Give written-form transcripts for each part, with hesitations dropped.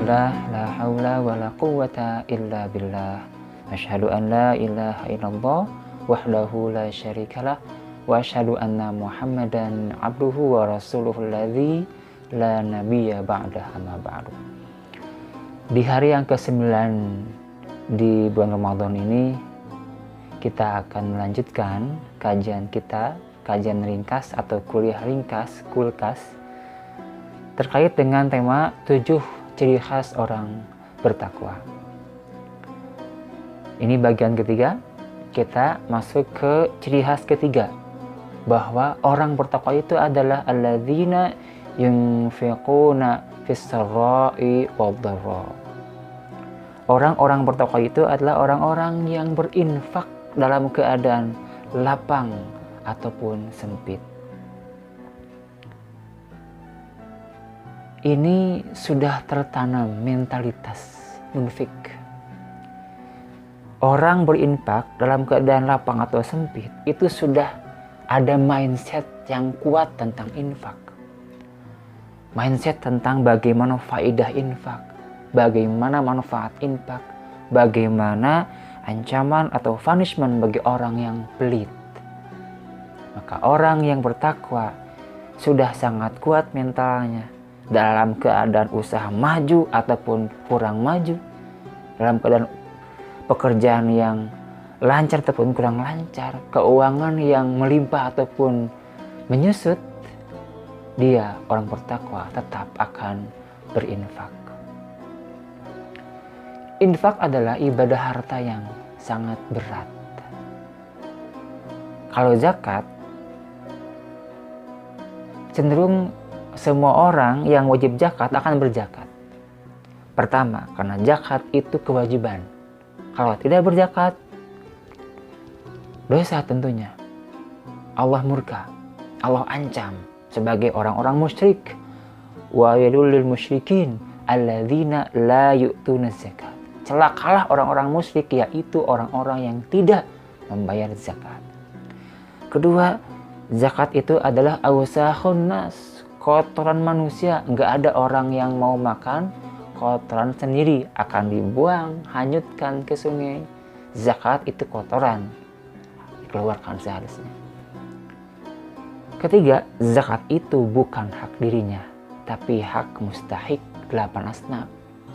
Bismillah, la haula wa la quwwata illa billah. Asyhadu an la ilaha illallah wahdahu la syarikalah wa asyhadu anna Muhammadan abduhu wa rasuluhul ladzi la nabiyya ba'dah amma ba'du. Di hari yang ke-9 di bulan Ramadan ini, kita akan melanjutkan kajian kita, kajian ringkas atau kuliah ringkas, kulkas, terkait dengan tema 7 ciri khas orang bertakwa. Ini bagian ketiga, kita masuk ke ciri khas ketiga, bahwa orang bertakwa itu adalah alladzina yunfiquna fis-sarra'i wad-dharra. Orang-orang bertakwa itu adalah orang-orang yang berinfak dalam keadaan lapang ataupun sempit. Ini sudah tertanam mentalitas munafik. Orang berinfak dalam keadaan lapang atau sempit itu sudah ada mindset yang kuat tentang infak. Mindset tentang bagaimana faedah infak, bagaimana manfaat infak, bagaimana ancaman atau punishment bagi orang yang pelit. Maka orang yang bertakwa sudah sangat kuat mentalnya dalam keadaan usaha maju ataupun kurang maju, dalam keadaan pekerjaan yang lancar ataupun kurang lancar, keuangan yang melimpah ataupun menyusut, dia orang bertakwa tetap akan berinfak. Infak adalah ibadah harta yang sangat berat. Kalau zakat, cenderung semua orang yang wajib zakat akan berzakat. Pertama, karena zakat itu kewajiban. Kalau tidak berzakat, dosa tentunya. Allah murka, Allah ancam sebagai orang-orang musyrik. Wa yadul lil musyrikin alladzina la yu'tuna zakat. Celakalah orang-orang musyrik, yaitu orang-orang yang tidak membayar zakat. Kedua, zakat itu adalah awsahun nas, kotoran manusia. Enggak ada orang yang mau makan kotoran sendiri, akan dibuang, hanyutkan ke sungai. Zakat itu kotoran, dikeluarkan seharusnya. Ketiga, zakat itu bukan hak dirinya, tapi hak mustahik 8 asnaf.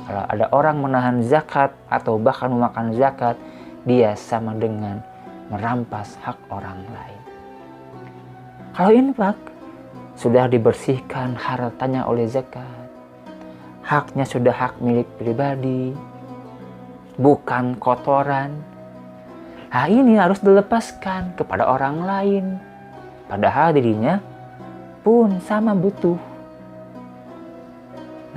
Kalau ada orang menahan zakat atau bahkan memakan zakat, dia sama dengan merampas hak orang lain. Kalau infak, sudah dibersihkan hartanya oleh zakat. Haknya sudah hak milik pribadi, bukan kotoran. Nah, ini harus dilepaskan kepada orang lain. Padahal dirinya pun sama butuh.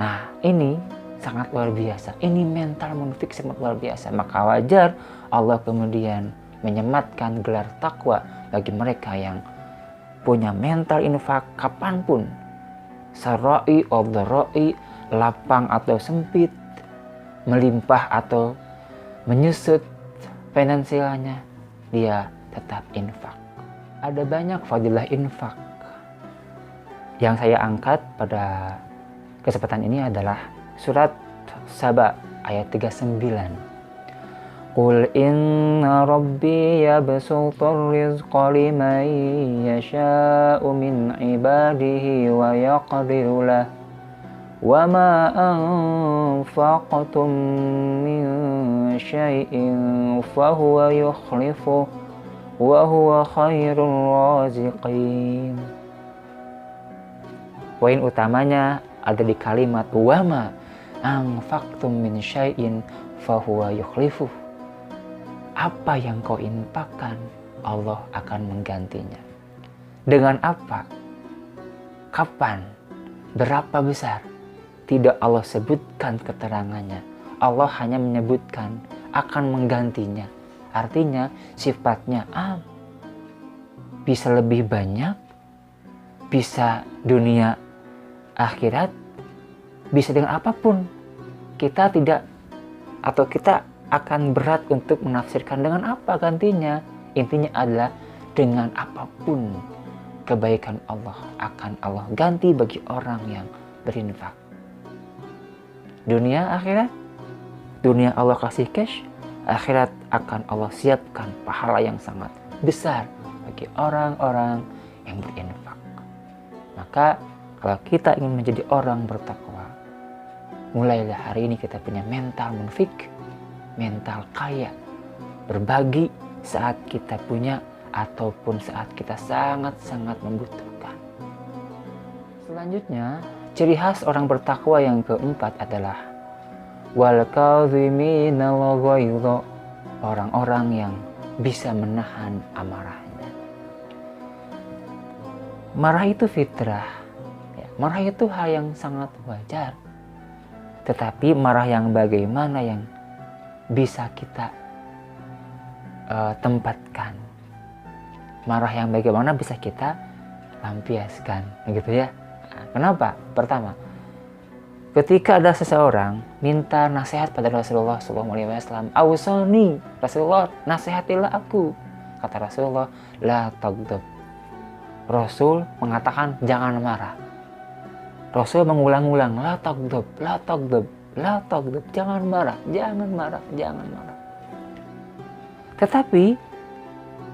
Nah, ini sangat luar biasa. Ini mental munafik sangat luar biasa. Maka wajar Allah kemudian menyematkan gelar takwa bagi mereka yang punya mental infak kapanpun. Sarra'i wad-dharra'i, lapang atau sempit, melimpah atau menyusut finansialnya, dia tetap infak. Ada banyak fadilah infak. Yang saya angkat pada kesempatan ini adalah surat Saba ayat 39. Qul inna rabbi yabsutur rizqa liman yasha'u min ibadihi wa yaqdiru lah wa ma anfaqtum min syai'in fahuwa yukhlifuh wa huwa khairul raziqin. Poin utamanya ada di kalimat wa ma anfaqtum min syai'in fahuwa yukhlifuh. Apa yang kau infakkan, Allah akan menggantinya. Dengan apa? Kapan? Berapa besar? Tidak Allah sebutkan keterangannya. Allah hanya menyebutkan akan menggantinya. Artinya sifatnya bisa lebih banyak, bisa dunia akhirat, bisa dengan apapun. Kita tidak, atau kita akan berat untuk menafsirkan dengan apa gantinya. Intinya adalah dengan apapun kebaikan Allah akan Allah ganti bagi orang yang berinfak. Dunia akhirat, dunia Allah kasih cash, akhirat akan Allah siapkan pahala yang sangat besar bagi orang-orang yang berinfak. Maka kalau kita ingin menjadi orang bertakwa, mulailah hari ini kita punya mental munfik, mental kaya, berbagi saat kita punya ataupun saat kita sangat-sangat membutuhkan. Selanjutnya, ciri khas orang bertakwa yang keempat adalah wal kadhimina al-ghaidha, orang-orang yang bisa menahan amarahnya. Marah itu fitrah, ya, marah itu hal yang sangat wajar. Tetapi marah yang bagaimana yang bisa kita tempatkan? Marah yang bagaimana bisa kita lampiaskan, gitu ya? Kenapa? Pertama, ketika ada seseorang minta nasihat pada Rasulullah SAW, "Awsani, Rasulullah, nasihatilah aku." Kata Rasulullah, "La taghdab." Rasul mengatakan jangan marah. Rasul mengulang-ulang, "La taghdab, la taghdab, la taghdab." Jangan marah, jangan marah, jangan marah. Tetapi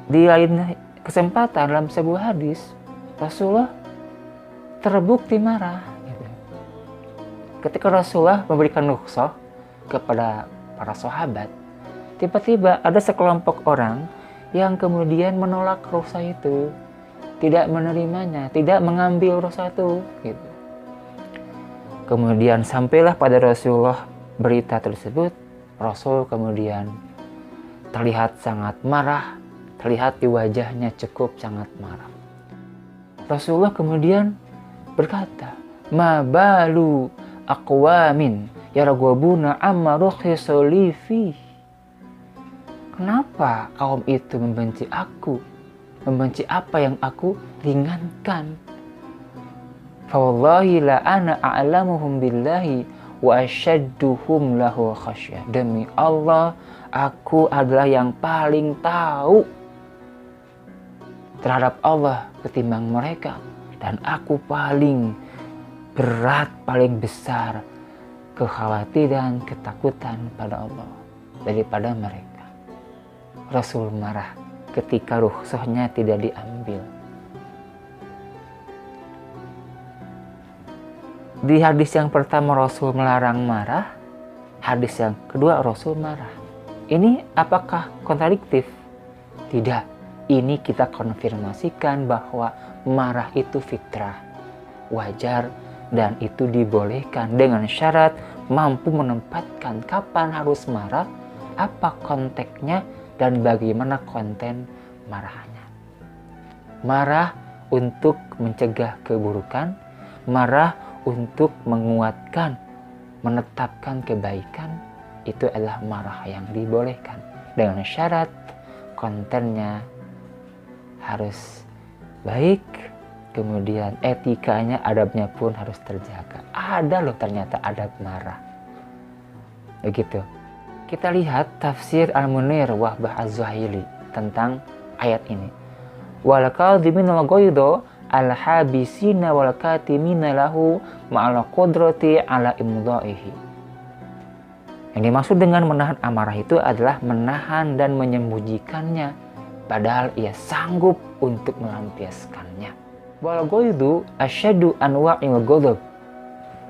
di lain kesempatan dalam sebuah hadis, Rasulullah terbukti marah. Gitu. Ketika Rasulullah memberikan rukhsah kepada para sahabat, tiba-tiba ada sekelompok orang yang kemudian menolak rukhsah itu, tidak menerimanya, tidak mengambil rukhsah itu. Gitu. Kemudian sampailah pada Rasulullah berita tersebut. Rasul kemudian terlihat sangat marah, terlihat di wajahnya cukup sangat marah. Rasulullah kemudian berkata, "Ma balu aqwamin yarghubuna amma rukhisa li fi." Kenapa kaum itu membenci aku? Membenci apa yang aku ringankan? Fa wallahi la ana a'lamuhum billahi wa asyadduhum lahu khasyah. Demi Allah, aku adalah yang paling tahu terhadap Allah ketimbang mereka. Dan aku paling berat, paling besar kekhawatiran, ketakutan pada Allah daripada mereka. Rasul marah ketika rukhsahnya tidak diambil. Di hadis yang pertama Rasul melarang marah, hadis yang kedua Rasul marah. Ini apakah kontradiktif? Tidak. Ini kita konfirmasikan bahwa marah itu fitrah, wajar, dan itu dibolehkan dengan syarat mampu menempatkan kapan harus marah, apa konteksnya, dan bagaimana konten marahnya. Marah untuk mencegah keburukan, marah untuk menguatkan, menetapkan kebaikan, itu adalah marah yang dibolehkan dengan syarat kontennya harus baik, kemudian etikanya, adabnya pun harus terjaga. Ada loh ternyata adab marah. Begitu. Kita lihat tafsir Al-Munir Wahbah Az-Zuhaili tentang ayat ini. Wal kadhimina al-ghaidha al-habisina wal katimina lahu ma'al qudrati ala imdaihi. Yang dimaksud dengan menahan amarah itu adalah menahan dan menyembunyikannya, padahal ia sanggup untuk melampiaskannya. Wal ghaidhu asyaddu anwa'il ghadab.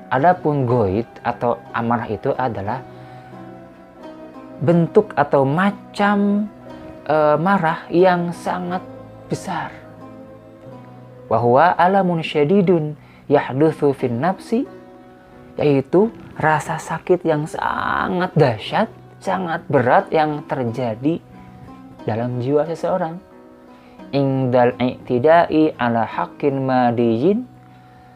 Adapun ghaid atau amarah itu adalah bentuk atau macam marah yang sangat besar. Wa huwa alamun syadidun yahdutsu fin nafsi, yaitu rasa sakit yang sangat dahsyat, sangat berat yang terjadi dalam jiwa seseorang. Indal i'tidai ala haqqin madiyin,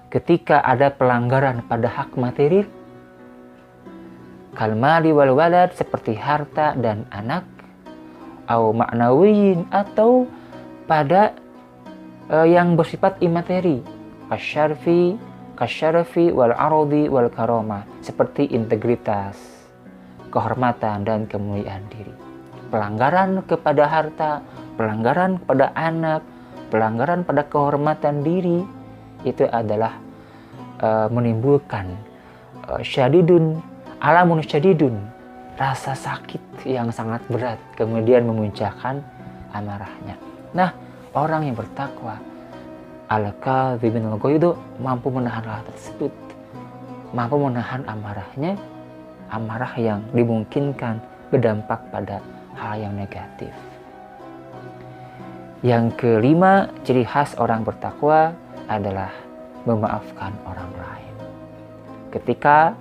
ketika ada pelanggaran pada hak materi, kalmali wal walad, seperti harta dan anak, au ma'nawiyin, atau pada yang bersifat imateri, kasyarfi wal arodi wal karomah, seperti integritas, kehormatan dan kemuliaan diri. Pelanggaran kepada harta, pelanggaran kepada anak, pelanggaran pada kehormatan diri, itu adalah menimbulkan syadidun alamun syadidun, rasa sakit yang sangat berat, kemudian memunculkan amarahnya. Nah, orang yang bertakwa, al-kadzibin al-ghaidh, mampu menahan hal tersebut, mampu menahan amarahnya, amarah yang dimungkinkan berdampak pada hal yang negatif. Yang kelima, ciri khas orang bertakwa adalah memaafkan orang lain. Ketika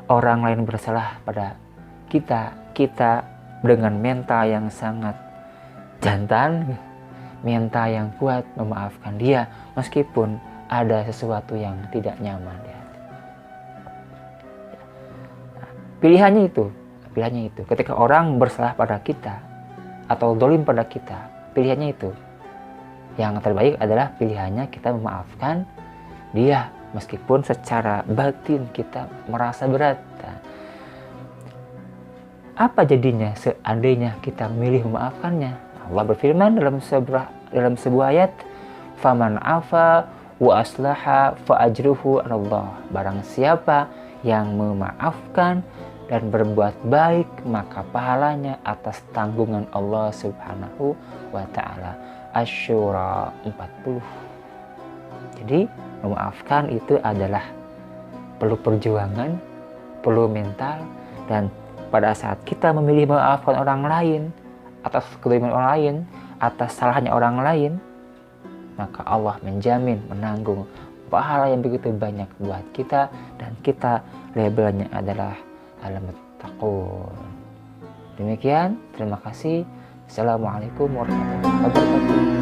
orang lain bersalah pada kita dengan mental yang sangat jantan, mental yang kuat memaafkan dia meskipun ada sesuatu yang tidak nyaman di hati. Pilihannya itu. Ketika orang bersalah pada kita atau zalim pada kita, pilihannya itu. Yang terbaik adalah pilihannya kita memaafkan dia meskipun secara batin kita merasa berat. Apa jadinya seandainya kita memilih memaafkannya? Allah berfirman dalam sebuah ayat, "Faman afa wa aslaha fa ajruhu 'alallah." Barang siapa yang memaafkan dan berbuat baik, maka pahalanya atas tanggungan Allah Subhanahu wa ta'ala. Asy-Syura 40. Jadi memaafkan itu adalah perlu perjuangan, perlu mental, dan pada saat kita memilih memaafkan orang lain atas kezaliman orang lain, atas salahnya orang lain, maka Allah menjamin menanggung pahala yang begitu banyak buat kita, dan kita labelnya adalah al-muttaqun. Demikian, terima kasih. Assalamualaikum warahmatullahi wabarakatuh.